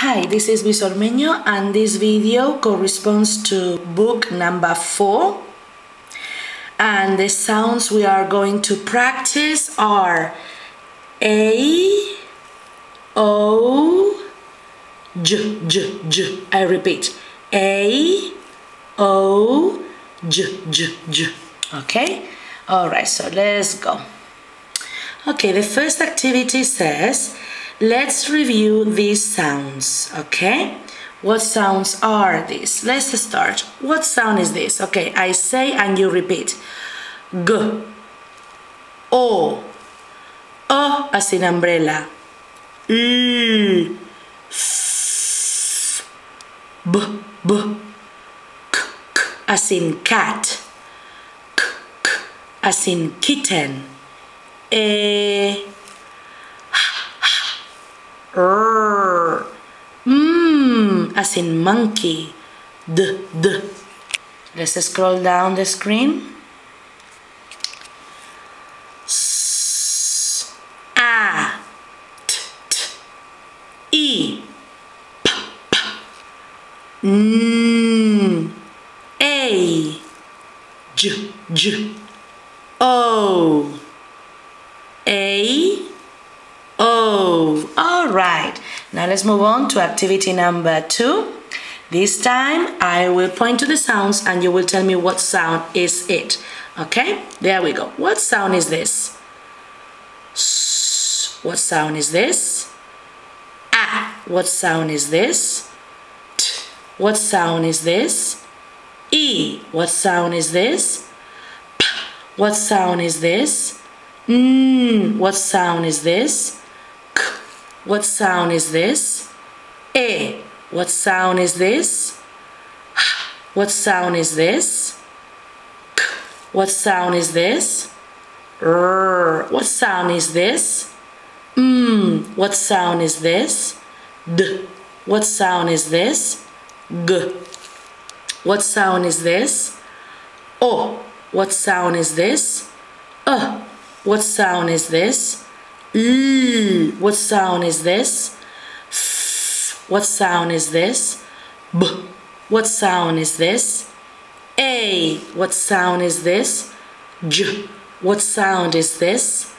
Hi, this is Luis Ormeño and this video corresponds to book number 4. And the sounds we are going to practice are A, O, J, J, J. I repeat, A, O, J, J, J. Okay? Alright, so let's go. Okay, the first activity says, let's review these sounds, okay? What sounds are these? Let's start. What sound is this? Okay, I say and you repeat. G, O as in umbrella. L, F, B, B, K, K as in cat. K, K as in kitten. E, R, as in monkey. D, D. Let's scroll down the screen. S, A, T, T, E, P, P, N, A, J, J, O, A, O. All right. Now let's move on to activity number 2. This time I will point to the sounds and you will tell me what sound is it. Okay? There we go. What sound is this? S. What sound is this? A. What sound is this? T. What sound is this? E. What sound is this? P. What sound is this? N. What sound is this? K. What sound is this? E. What sound is this? H. What sound is this? K. What sound is this? R. What sound is this? M. What sound is this? D. What sound is this? G. What sound is this? O. What sound is this? What sound is this? L. What sound is this? F. What sound is this? B. What sound is this? A. What sound is this? J. What sound is this?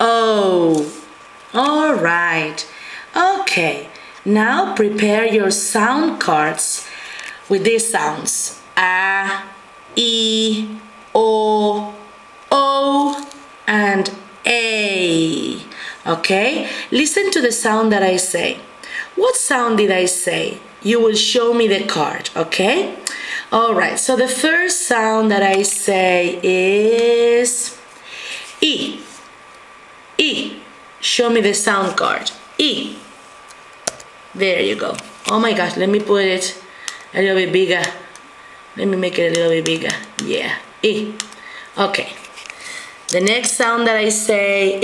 O. All right. Okay. Now prepare your sound cards with these sounds. A, E, O, O, and A. Okay? Listen to the sound that I say. What sound did I say? You will show me the card, okay? Alright, so the first sound that I say is E. E. Show me the sound card. E. There you go. Oh my gosh, let me put it a little bit bigger. Let me make it a little bit bigger. Yeah, E. Okay. The next sound that I say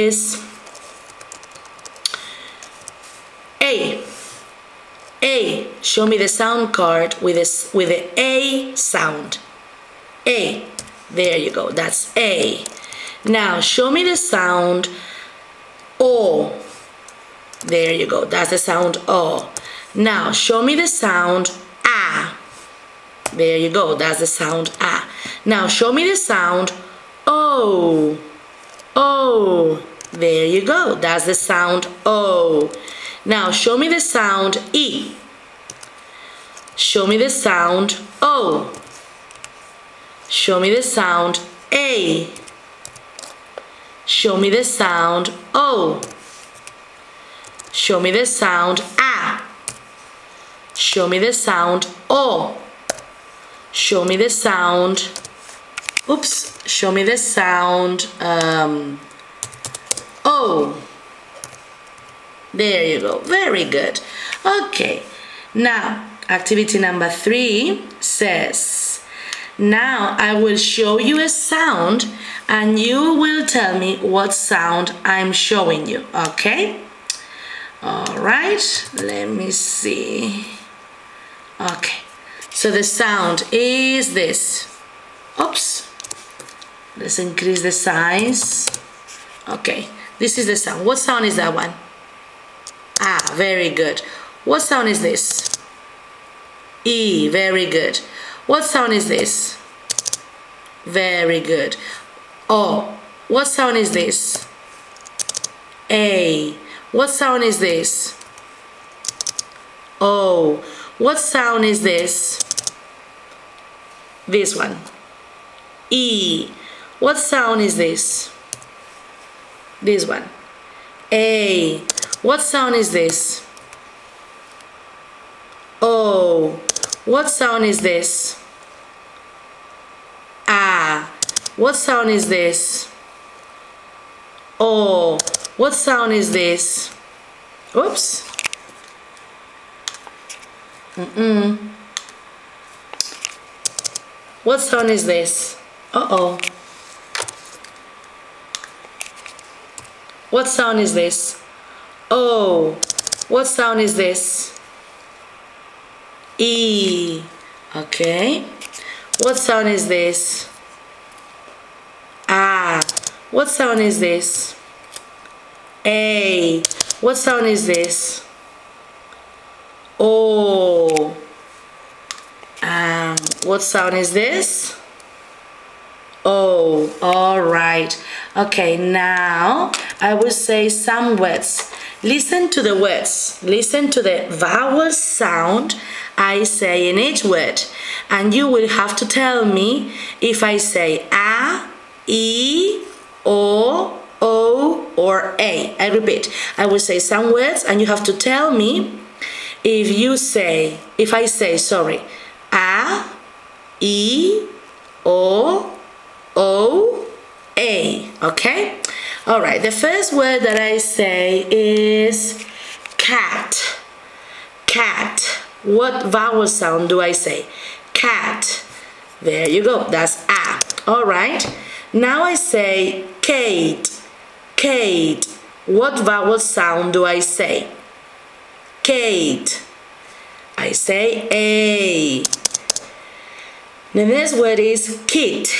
is A. A. Show me the sound card with the A sound. A. There you go. That's A. Now show me the sound O. There you go. That's the sound O. Now show me the sound A. There you go. That's the sound A. Now show me the sound O. O. There you go. That's the sound O. Now show me the sound E. Show me the sound O. Show me the sound A. Show me the sound O. Show me the sound A. Show me the sound O. Show me the sound, oops, show me the sound O. There you go. Very good. Okay. Now, activity number 3 says, now I will show you a sound and you will tell me what sound I'm showing you. Okay? Alright. Let me see. Okay. So the sound is this. Oops. Let's increase the size. Okay. This is the sound. What sound is that one? Ah, very good. What sound is this? E. Very good. What sound is this? Very good. O. What sound is this? A. What sound is this? O. What sound is this? This one. E. What sound is this? This one. A. What sound is this? O. What sound is this? A. What sound is this? O. What sound is this? Oops. What sound is this? Uh-oh. What sound is this? O. What sound is this? E. Okay. What sound is this? A. What sound is this? A. What sound is this? O. What sound is this? O. All right. Okay, now I will say some words. Listen to the words. Listen to the vowel sound I say in each word. And you will have to tell me if I say A, E, O, or A. I repeat. I will say some words and you have to tell me if I say, sorry, A, E, O, A. Okay? All right. The first word that I say is cat. Cat. What vowel sound do I say? Cat. There you go. That's A. All right. Now I say Kate. Kate. What vowel sound do I say? Kate. I say A. The next word is kit.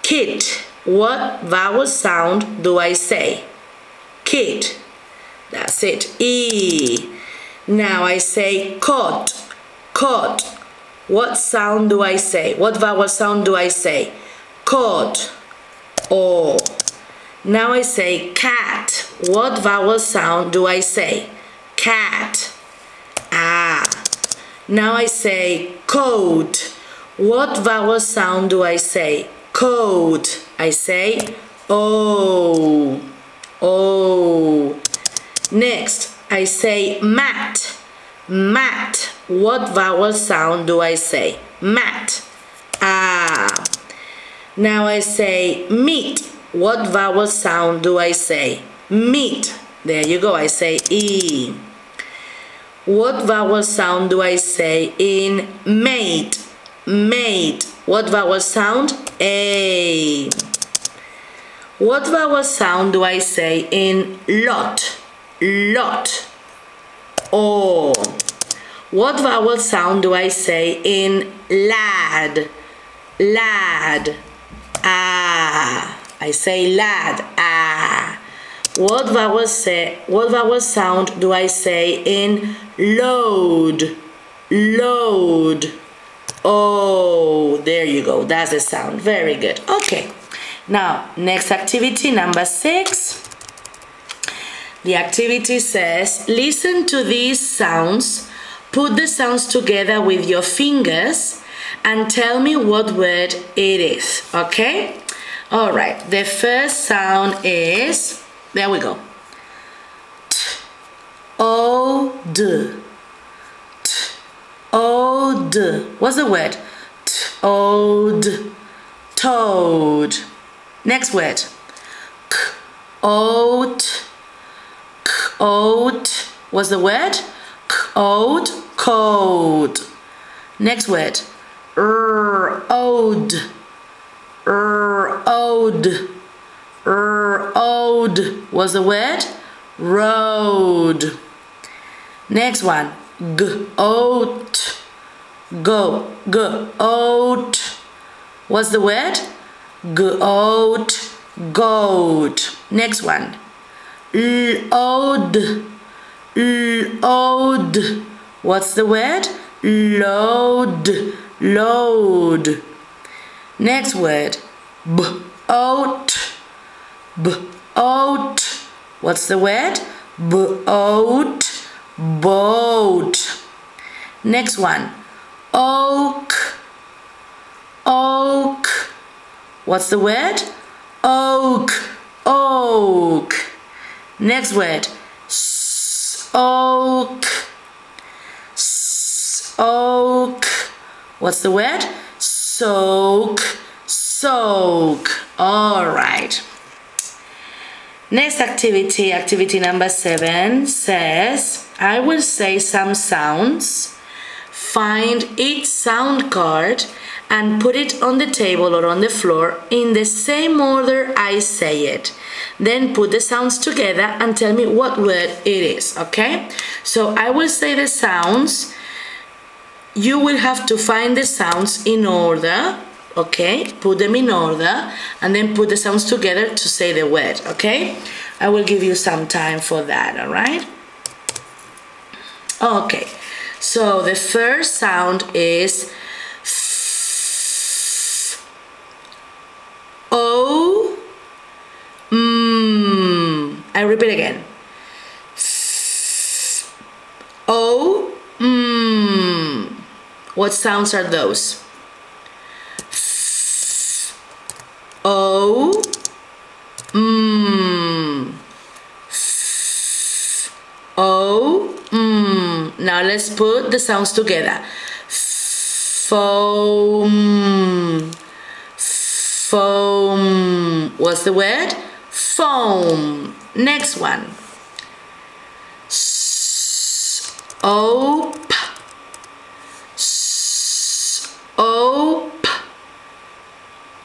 Kit. What vowel sound do I say? Kit. That's it. E. Now I say coat. Coat. What sound do I say? What vowel sound do I say? Coat. O. Now I say cat. What vowel sound do I say? Cat. Ah. Now I say coat. What vowel sound do I say? Coat. I say O. O. Next, I say mat. Mat. What vowel sound do I say? Mat. Ah. Now I say meat. What vowel sound do I say? Meat. There you go. I say E. What vowel sound do I say in mate? Mate. What vowel sound? A. What vowel sound do I say in lot? Lot. O. What vowel sound do I say in lad? Lad. Ah. I say lad. Ah. What vowel sound do I say in load? Load. Oh, there you go. That's the sound. Very good. Okay. Now, next activity, number 6. The activity says, listen to these sounds, put the sounds together with your fingers, and tell me what word it is. Okay? All right. The first sound is, there we go. T-O-D. T-O-D. What's the word? T-O-D. Toad. Next word. K-O-T. K-O-T. What's the word? K-O-T. Coat. Next word. R-O-D. R-O-D. R-O-D. What's the word? Road. Next one. G-O-T. Go. G-O-T. What's the word? Goat. Goat. Next one. L-O-D. L-O-D. What's the word? Load. Load. Next word. Boat. Boat. What's the word? Boat. Boat. Next one. Oak. Oak. What's the word? Oak. Oak. Next word. Oak. Soak. What's the word? Soak. Soak. All right. Next activity, activity number 7 says, I will say some sounds. Find each sound card and put it on the table or on the floor in the same order I say it. Then put the sounds together and tell me what word it is, okay? So I will say the sounds. You will have to find the sounds in order, okay? Put them in order and then put the sounds together to say the word, okay? I will give you some time for that, all right? Okay, so the first sound is O, I repeat again. O, What sounds are those? O, O, Now let's put the sounds together. Foam. Foam. What's the word? Foam. Next one. Soap. Soap.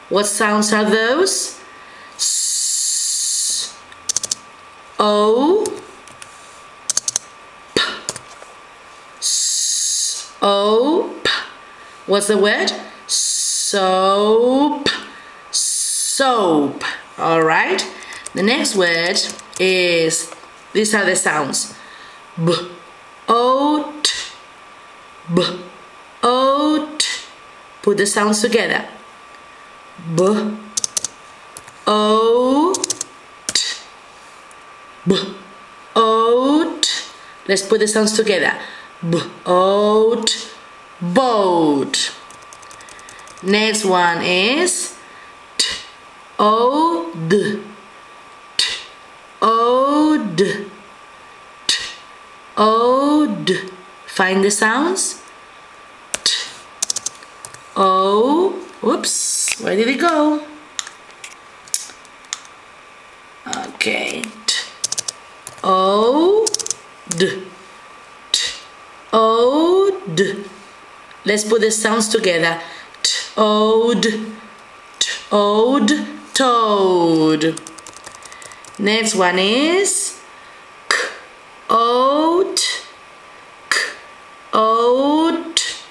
What sounds are those? O. Soap. What's the word? Soap. Soap. All right. The next word is, these are the sounds. Oat. Oat. Put the sounds together. Oat. Oat. Let's put the sounds together. Oat. Boat. Next one is Ode. Ode. Ode. Find the sounds. O. Whoops. Where did it go? Okay. Ode. Ode. Let's put the sounds together. Ode. Ode. Toad. Next one is oat. Oat.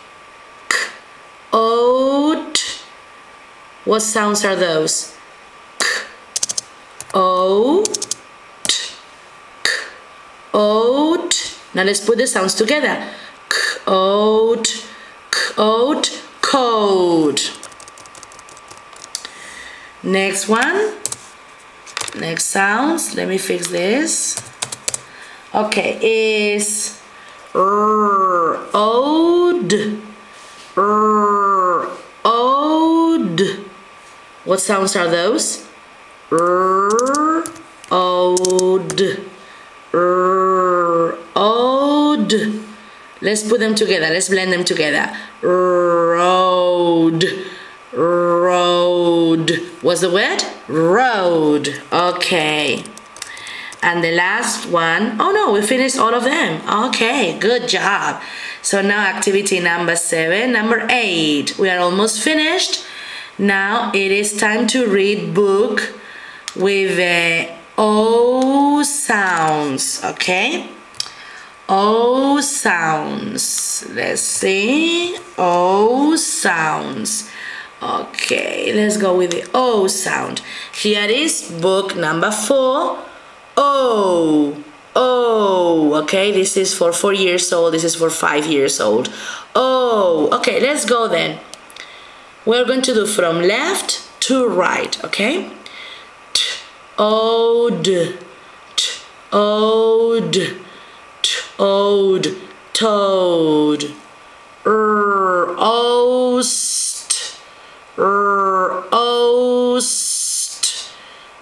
Oat. What sounds are those? Oat. Oat. Now let's put the sounds together. Oat. Oat. Coat. Next one. Next sounds. Let me fix this. Okay, is ode. Ode. What sounds are those? Ode. Ode. Let's put them together. Let's blend them together. Road. Road. What's the word? Road. Okay. And the last one, oh no, we finished all of them. Okay, good job. So now activity number 7, number 8. We are almost finished. Now it is time to read book with the O sounds, okay? O sounds. Let's see. O sounds. Okay, let's go with the O sound. Here is book number 4. O. Oh, okay, this is for 4 years old, this is for 5 years old. Oh, okay, let's go then. We're going to do from left to right, okay? Ode, ode, ode, toad. Oast, oast,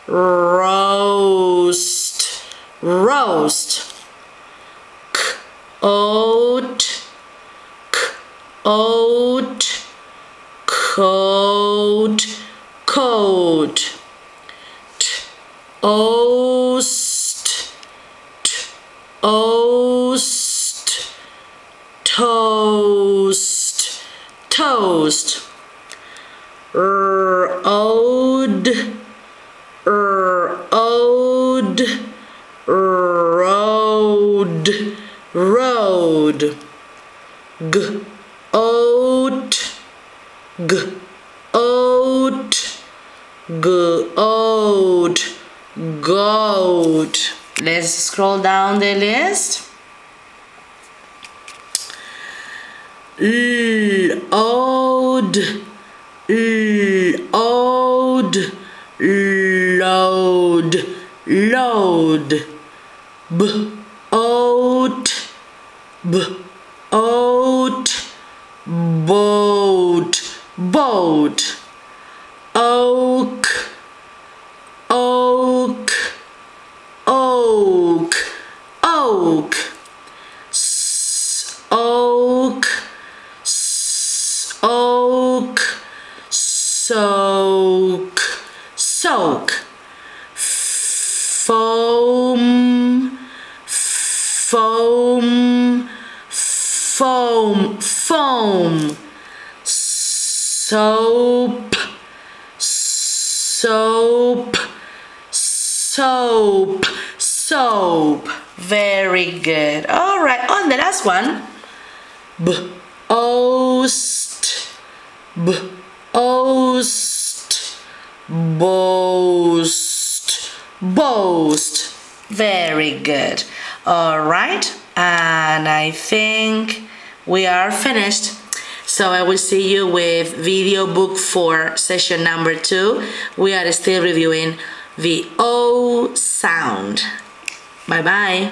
roast, roast. Oat, oat, coat, coat. Oast, oast, toast, toast. Ode, ode, road, road. G, oat, g, oat, goat, goat. Let's scroll down the list. Load, load, load, load. B, oat, b, oat, boat, boat. Oak, oak, oak, oak. Oak, oak, soak, soak. Foam, foam, foam, foam. Soap, soap, soap, soap. Very good. All right, on the last one. Boast, boast, boast, boast. Very good. All right, and I think we are finished. So I will see you with video book 4, session number 2. We are still reviewing the O sound. Bye bye.